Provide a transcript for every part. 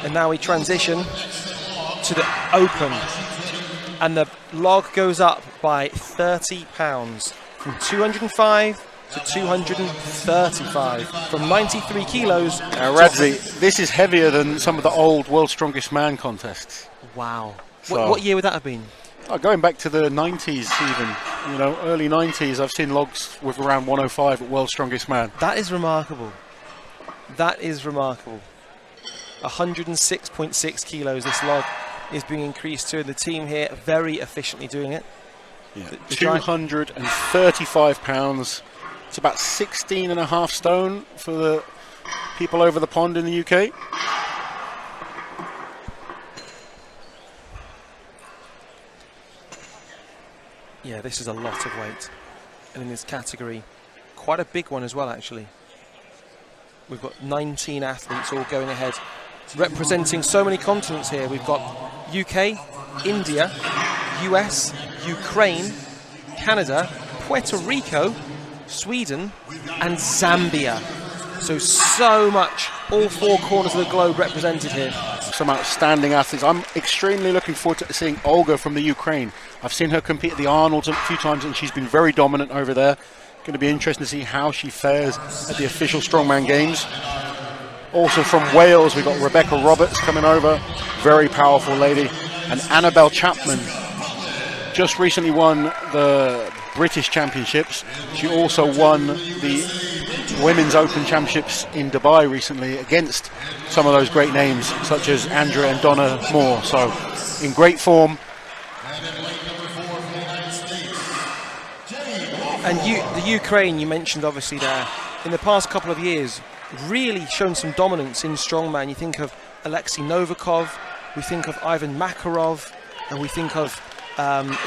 And now we transition to the open. And the log goes up by 30 pounds from 205 to 235, from 93 kilos. Radzi, this is heavier than some of the old World's Strongest Man contests. Wow. So, what year would that have been? Going back to the 90s even, you know, early 90s, I've seen logs with around 105 at World's Strongest Man. That is remarkable. That is remarkable. 106.6 kilos this log is being increased to. The team here very efficiently doing it. Yeah, 235 pounds. It's about 16.5 stone for the people over the pond in the UK. Yeah, this is a lot of weight. And in this category, quite a big one as well, actually. We've got 19 athletes all going ahead, representing so many continents here. We've got UK, India, US, Ukraine, Canada, Puerto Rico, Sweden, and Zambia. So much, all four corners of the globe represented here. Some outstanding athletes. I'm extremely looking forward to seeing Olga from the Ukraine. I've seen her compete at the Arnolds a few times and she's been very dominant over there. Going to be interesting to see how she fares at the Official Strongman Games. Also from Wales, we've got Rebecca Roberts coming over, very powerful lady. And Annabelle Chapman just recently won the British Championships. She also won the Women's Open Championships in Dubai recently against some of those great names such as Andrea and Donna Moore. So in great form. And the Ukraine you mentioned obviously there, in the past couple of years, really shown some dominance in strongman. You think of Alexei Novikov, we think of Ivan Makarov, and we think of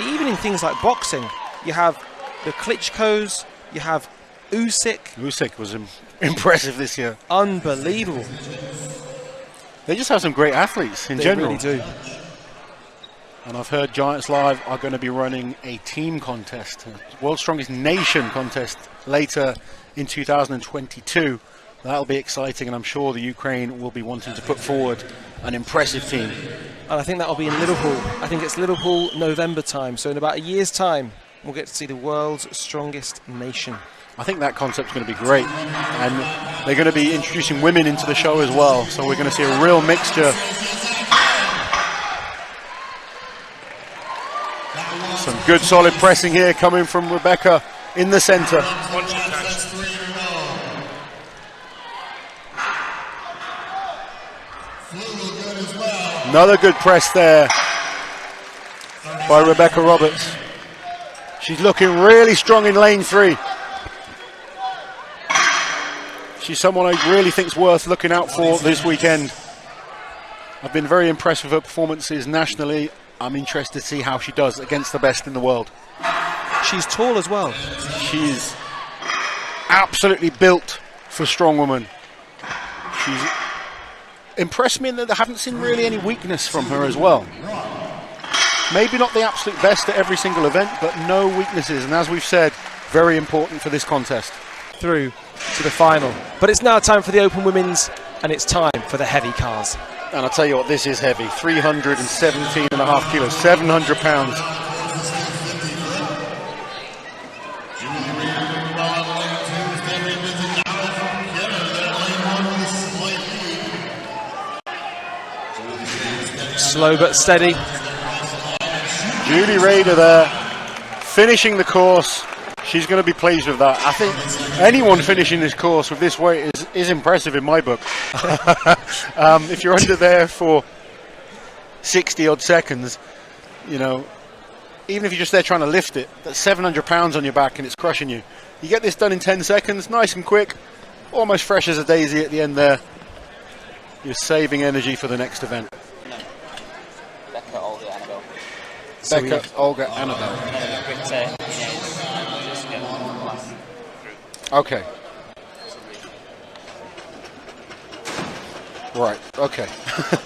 even in things like boxing, you have the Klitschko's, you have Usyk. Usyk was impressive this year. Unbelievable. They just have some great athletes in general. They really do. And I've heard Giants Live are going to be running a team contest, a World's Strongest Nation contest later in 2022. That'll be exciting, and I'm sure the Ukraine will be wanting to put forward an impressive team. And I think that'll be in Liverpool. I think it's Liverpool November time, so in about a year's time we'll get to see the world's strongest nation. I think that concept's going to be great, and they're going to be introducing women into the show as well, so we're going to see a real mixture. Some good solid pressing here coming from Rebecca in the center. Another good press there by Rebecca Roberts. She's looking really strong in lane 3. She's someone I really think is worth looking out for this weekend. I've been very impressed with her performances nationally. I'm interested to see how she does against the best in the world. She's tall as well. She's absolutely built for strongwoman. She's impressed me in that I haven't seen really any weakness from her as well. Maybe not the absolute best at every single event, but no weaknesses. And as we've said, very important for this contest. Through to the final. But it's now time for the Open Women's, and it's time for the heavy cars. And I'll tell you what, this is heavy. 317.5 kilos, 700 pounds. Slow but steady. Julie Rader there, finishing the course. She's going to be pleased with that. I think anyone finishing this course with this weight is impressive in my book. If you're under there for 60 odd seconds, you know, even if you're just there trying to lift it, that's 700 pounds on your back and it's crushing you. You get this done in 10 seconds, nice and quick, almost fresh as a daisy at the end there. You're saving energy for the next event. Becca, Olga, Annabelle. Becca, Olga, Annabelle. Okay. Right, okay.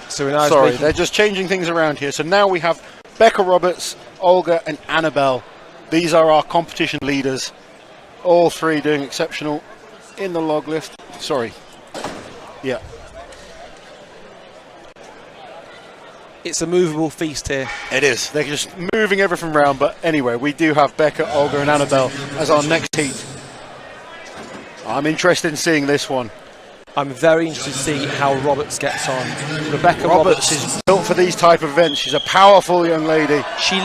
So we're now sorry, they're just changing things around here. So now we have Becca Roberts, Olga and Annabelle. These are our competition leaders. All three doing exceptional in the log lift. Sorry. Yeah. It's a movable feast here. It is. They're just moving everything around. But anyway, we do have Becca, Olga and Annabelle as our next heat. I'm interested in seeing this one. I'm very interested to see how Roberts gets on. Rebecca Roberts is built for these type of events. She's a powerful young lady. She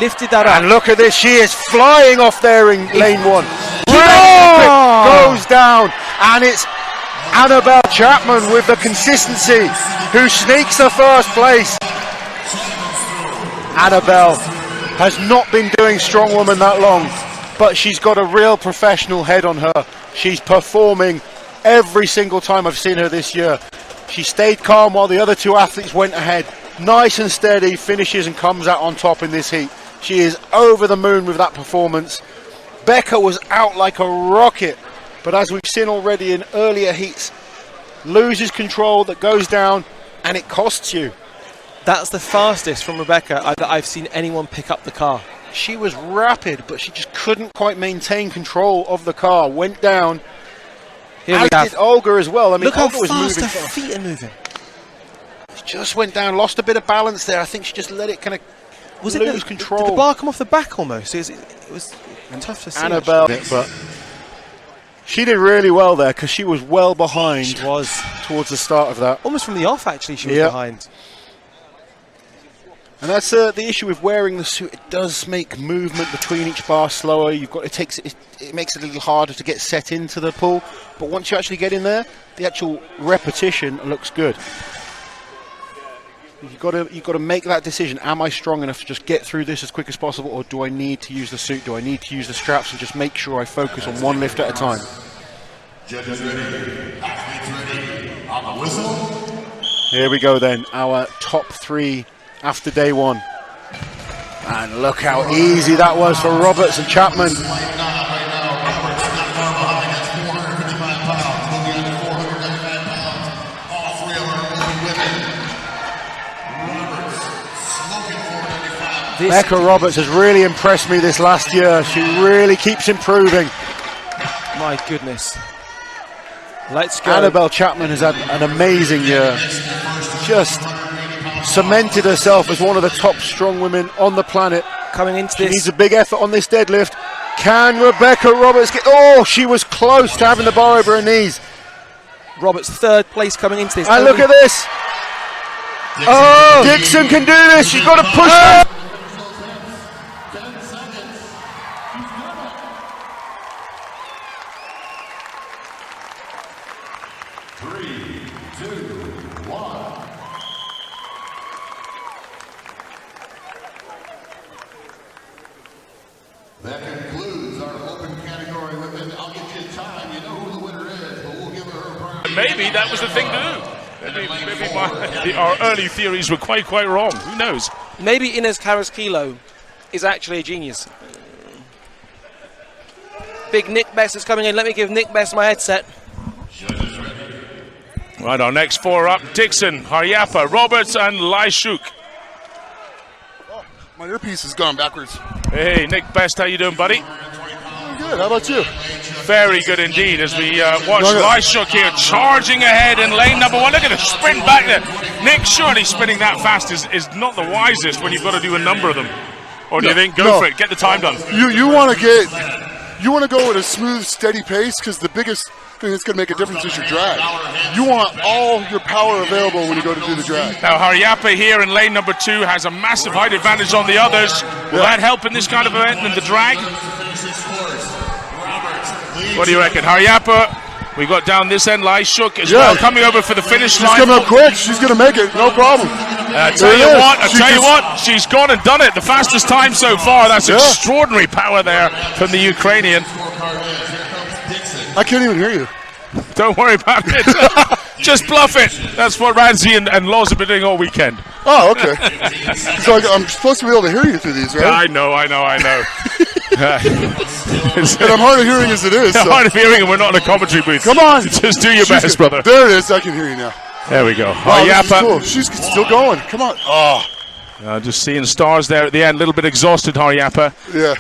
lifted that up. And look at this. She is flying off there in lane one. Goes down. And it's Annabelle Chapman with the consistency who sneaks the first place. Annabelle has not been doing Strongwoman that long, but she's got a real professional head on her. She's performing every single time I've seen her this year. She stayed calm while the other two athletes went ahead. Nice and steady, finishes and comes out on top in this heat. She is over the moon with that performance. Becca was out like a rocket, but as we've seen already in earlier heats, loses control, that goes down, and it costs you. That's the fastest from Rebecca that I've seen anyone pick up the car. She was rapid, but she just couldn't quite maintain control of the car. Went down. Here As we have. did Olga as well. I mean, Look how Olga was fast moving. her feet are moving. She just went down, lost a bit of balance there. I think she just let it kind of lose control. Did the bar come off the back almost? It was tough to see. Annabelle, but she did really well there because she was well behind. She was. Towards the start of that. Almost from the off, actually, she was behind. And that's the issue with wearing the suit. It does make movement between each bar slower. It makes it a little harder to get set into the pull. But once you actually get in there, the actual repetition looks good. You've got to make that decision. Am I strong enough to just get through this as quick as possible, or do I need to use the suit? Do I need to use the straps and just make sure I focus on one lift at a time? Judges ready, athletes ready, on the whistle. Here we go then, our top three after day one. And look how easy that was for Roberts and Chapman. Becca Roberts has really impressed me this last year. She really keeps improving. My goodness. Let's go. Annabelle Chapman has had an amazing year. Just cemented herself as one of the top strong women on the planet. Coming into She this. needs a big effort on this deadlift. Can Rebecca Roberts get... Oh, she was close to having the bar over her knees. Roberts third place coming into this. And look at this. Oh, Dixson can do this. She's got to push her. That concludes our open category women. I'll get you a time. You know who the winner is, but we'll give her a prize. Maybe that was the thing to do. Our early theories were quite wrong. Who knows? Maybe Inez Carrasquillo is actually a genius. Big Nick Best is coming in. Let me give Nick Best my headset. Right, our next four up: Dixson, Haryapa, Roberts, and Liashchuk. My earpiece has gone backwards. Hey, Nick Best, how you doing, buddy? Good. How about you? Very good indeed. As we watch Liashchuk here charging ahead in lane number one. Look at the sprint back there. Nick, surely spinning that fast is not the wisest when you've got to do a number of them. Or do you think go for it, get the time done? You want to go at a smooth, steady pace, because the biggest thing that's going to make a difference is your drag. You want all your power available when you go to do the drag. Now Haryapa here in lane number two has a massive height advantage on the others. Will that help in this kind of event in the drag? What do you reckon? Haryapa, we got down this end, Liashchuk as well, coming over for the finish line. She's coming up quick. She's going to make it. No problem. I tell you what, she's gone and done it. The fastest time so far. That's extraordinary power there from the Ukrainian. I can't even hear you. Don't worry about it. Just bluff it. That's what Ramsey and Laws have been doing all weekend. Oh, okay. So I'm supposed to be able to hear you through these, right? I know. And I'm hard of hearing as it is. So. Hard of hearing, and we're not in a commentary booth. Come on. Just do your best, brother. There it is. I can hear you now. There we go. Wow, this is cool. She's still going. Come on. Oh. Just seeing stars there at the end. A little bit exhausted, Haryapa. Yeah.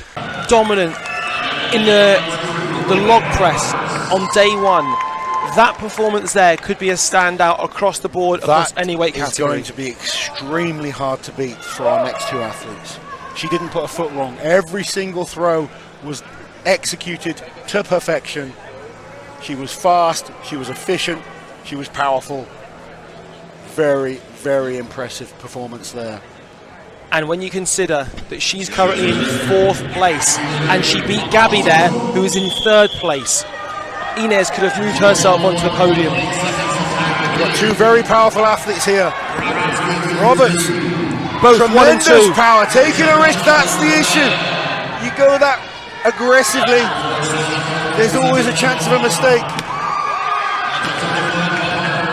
Dominant in the log press on day one. that performance there could be a standout across the board across any weight category. That is going to be extremely hard to beat for our next two athletes. She didn't put a foot wrong. Every single throw was executed to perfection. She was fast, she was efficient, she was powerful. Very, very impressive performance there. And when you consider that she's currently in 4th place and she beat Gabi there, who is in 3rd place, Inez could have moved herself onto the podium. We've got two very powerful athletes here. Roberts, both 1 and 2. Power, taking a risk, that's the issue. You go that aggressively, there's always a chance of a mistake.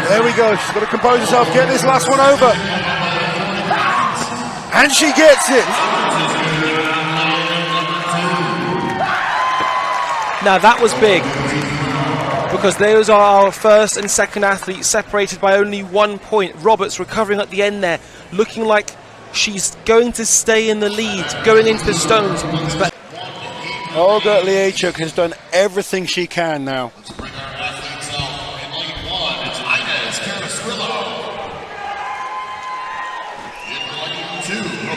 There we go, she's got to compose herself, get this last one over. And she gets it. Now that was big, because those are our first and second athletes separated by only 1 point. Roberts recovering at the end there, looking like she's going to stay in the lead, going into the stones. But Olga Liashchuk has done everything she can now. Inez Carrasquillo.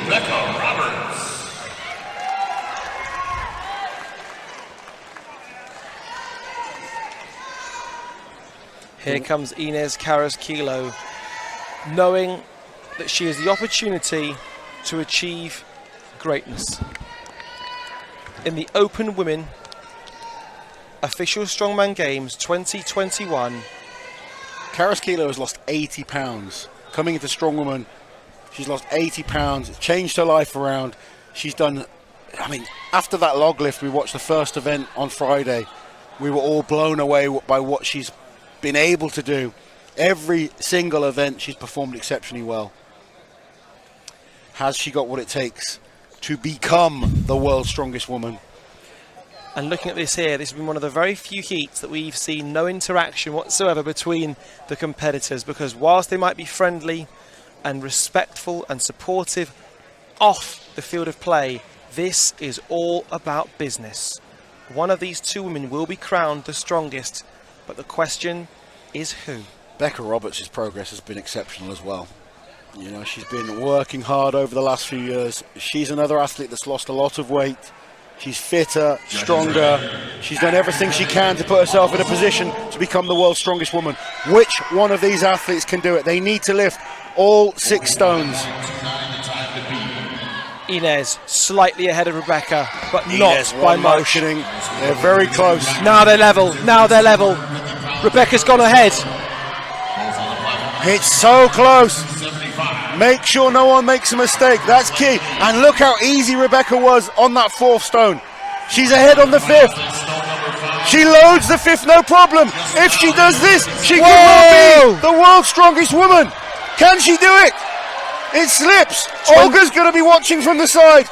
Becca Roberts. Here comes Inez Carrasquillo, knowing that she has the opportunity to achieve greatness. In the Open Women Official Strongman Games 2021. Carrasquillo has lost 80 pounds. Coming into Strongwoman, she's lost 80 pounds. It's changed her life around. She's done, I mean, after that log lift, we watched the first event on Friday. We were all blown away by what she's been able to do. Every single event, she's performed exceptionally well. Has she got what it takes to become the world's strongest woman? And looking at this here, this has been one of the very few heats that we've seen no interaction whatsoever between the competitors, because whilst they might be friendly and respectful and supportive off the field of play, this is all about business. One of these two women will be crowned the strongest, but the question is who? Becca Roberts' progress has been exceptional as well. You know, she's been working hard over the last few years. She's another athlete that's lost a lot of weight. She's fitter, stronger. She's done everything she can to put herself in a position to become the world's strongest woman. Which one of these athletes can do it? They need to lift all 6 stones. Inez slightly ahead of Rebecca, but not by much. They're very close. Now they're level. Now they're level. Rebecca's gone ahead. It's so close. Make sure no one makes a mistake. That's key. And look how easy Rebecca was on that 4th stone. She's ahead on the 5th. She loads the 5th, no problem. If she does this, she could well be the world's strongest woman. Can she do it? It slips. Olga's going to be watching from the side.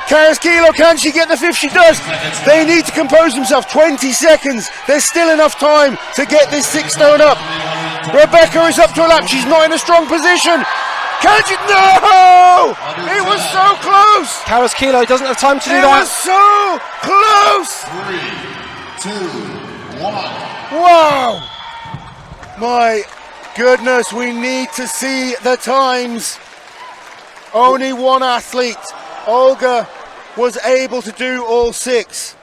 Carrasquillo, can she get the 5th? She does. They need to compose themselves. 20 seconds. There's still enough time to get this 6th stone up. Rebecca is up to a lap. She's not in a strong position. Can she? No! It was so close. Carrasquillo doesn't have time to do that. It was so close. 3, 2, 1. Wow. My goodness, we need to see the times. Only one athlete. Olga was able to do all 6.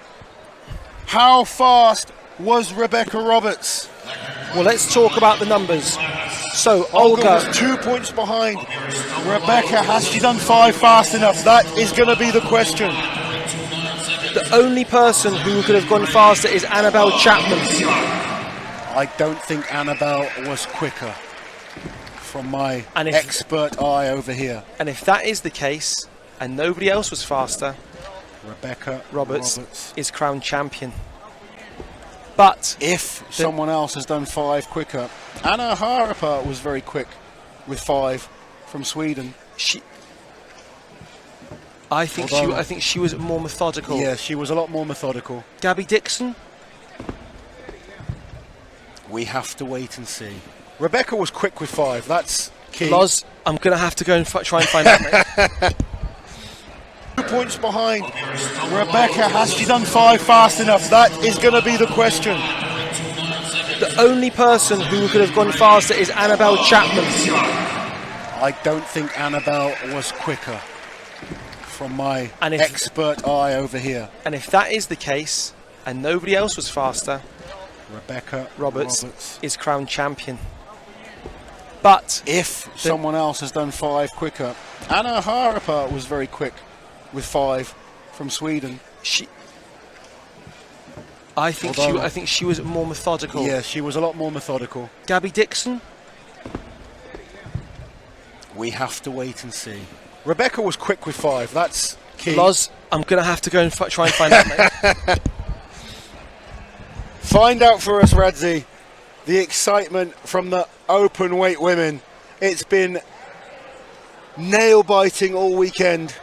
How fast was Rebecca Roberts? Well, let's talk about the numbers. So Olga Olga was 2 points behind. Rebecca, has she done 5 fast enough? That is going to be the question. The only person who could have gone faster is Annabelle Chapman. I don't think Annabelle was quicker from my expert eye over here. And if that is the case, and nobody else was faster, Rebecca Roberts is crowned champion. But if someone else has done 5 quicker, Anna Harapa was very quick with 5 from Sweden. I think she was more methodical. Yeah, she was a lot more methodical. Gabi Dixson? We have to wait and see. Rebecca was quick with 5. That's key. Loz, I'm going to have to go and try and find out, mate. 2 points behind. Rebecca, has she done 5 fast enough? That is going to be the question. The only person who could have gone faster is Annabelle Chapman. I don't think Annabelle was quicker from my expert eye over here. And if that is the case, and nobody else was faster, Rebecca Roberts is crowned champion. But if someone else has done 5 quicker, Anna Harapa was very quick with 5 from Sweden. I think she was more methodical. Yeah, she was a lot more methodical. Gabi Dixson? We have to wait and see. Rebecca was quick with 5. That's key. Loz, I'm going to have to go and try and find out, mate. Find out for us, Radzi, the excitement from the open weight women. It's been nail-biting all weekend.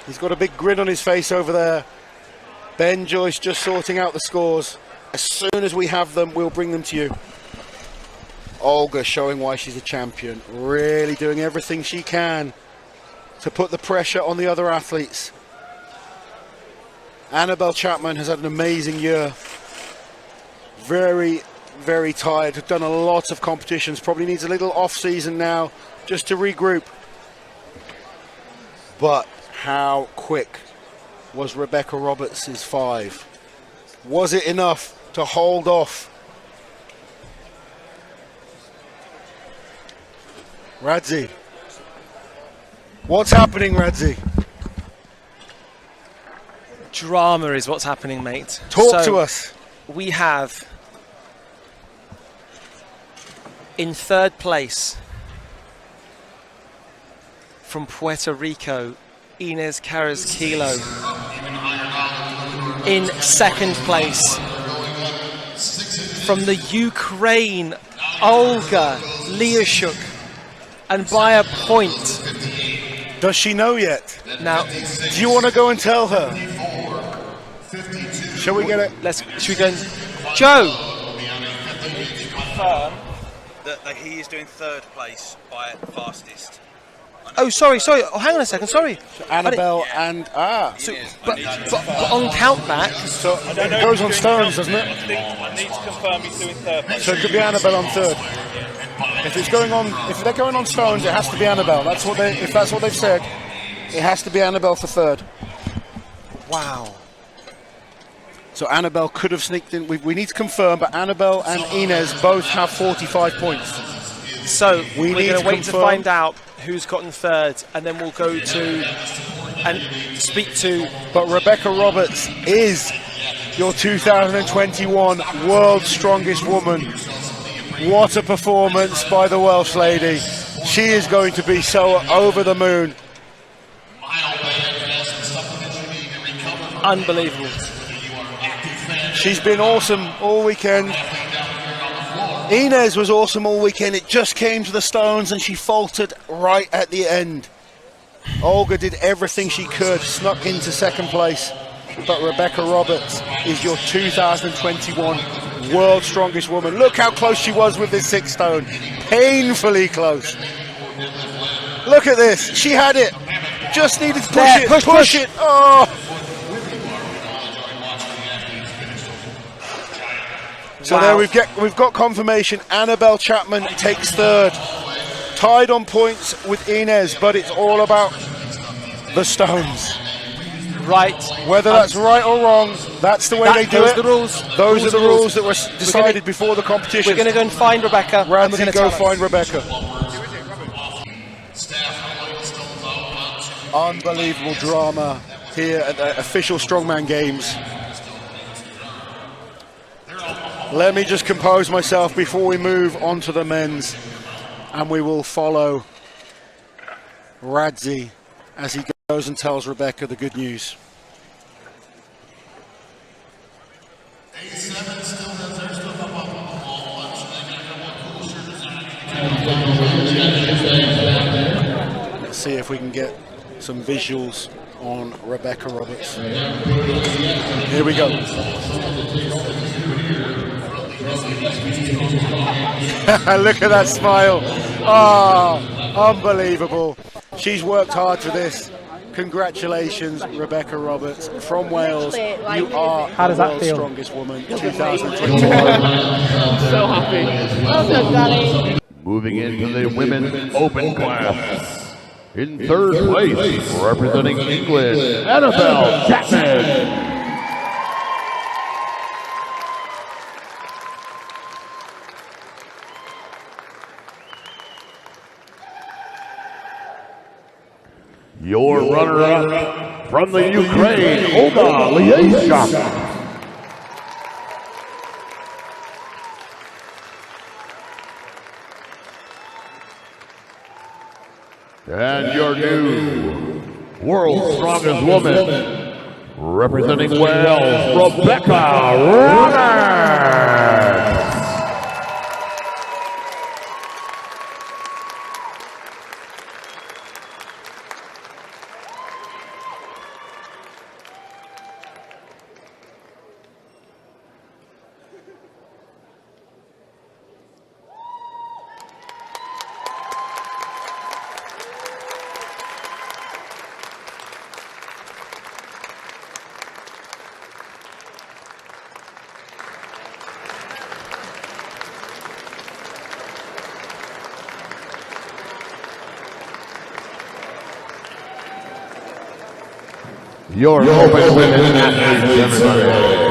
He's got a big grin on his face over there. Ben Joyce just sorting out the scores. As soon as we have them, we'll bring them to you. Olga showing why she's a champion, really doing everything she can to put the pressure on the other athletes. Annabelle Chapman has had an amazing year. Very, very tired. Done a lot of competitions. Probably needs a little off-season now just to regroup. But how quick was Rebecca Roberts' 5? Was it enough to hold off Radzi? What's happening, Radzi? Drama is what's happening, mate. Talk to us. We have in 3rd place from Puerto Rico, Inez Carrasquillo. In 2nd place from the Ukraine, Olga Liashchuk, and by a point. Does she know yet? Now, do you want to go and tell her? Shall we get it? Should we go and... Joe! Confirm that he is doing 3rd place by fastest. Oh, sorry. Oh, hang on a second, sorry. So Annabelle and... So, but on countback... So it goes on stones, doesn't it? I need to confirm he's doing 3rd place. So it could be Annabelle on 3rd. If they're going on stones, it has to be Annabelle. If that's what they've said, it has to be Annabelle for 3rd. Wow. So Annabelle could have sneaked in. We need to confirm, but Annabelle and Inez both have 45 points. So we're going to wait confirm. to find out who's gotten 3rd, and then we'll go to and speak to... But Rebecca Roberts is your 2021 World's Strongest Woman. What a performance by the Welsh lady. She is going to be so over the moon. Unbelievable. She's been awesome all weekend. Inez was awesome all weekend. It just came to the stones and she faltered right at the end. Olga did everything she could, snuck into 2nd place. But Rebecca Roberts is your 2021 World's Strongest Woman. Look how close she was with this 6 stone. Painfully close. Look at this. She had it. Just needed to push it. Oh! So there we've got confirmation. Annabelle Chapman takes 3rd. Tied on points with Inez, but it's all about the stones. Right. Whether that's right or wrong, that's the way they do it. Those are the rules. Those are the rules that were decided before the competition. We're going to go and find Rebecca. Radzi, go find Rebecca. Unbelievable drama here at the Official Strongman Games. Let me just compose myself before we move on to the men's, and we will follow Radzi as he goes and tells Rebecca the good news. Let's see if we can get some visuals on Rebecca Roberts. Here we go. Look at that smile. Oh, unbelievable. She's worked hard for this. Congratulations, Rebecca Roberts from Wales. You are How does the that world's feel? strongest woman 2021. So happy. Well done, Gabi. Moving into the women's open class. In third place, representing England, Annabelle Chapman. Your runner-up from the Ukraine, Olga Liashchuk. And your new world's strongest woman, representing Wales, Rebecca Roberts. Your open women athletes, everybody.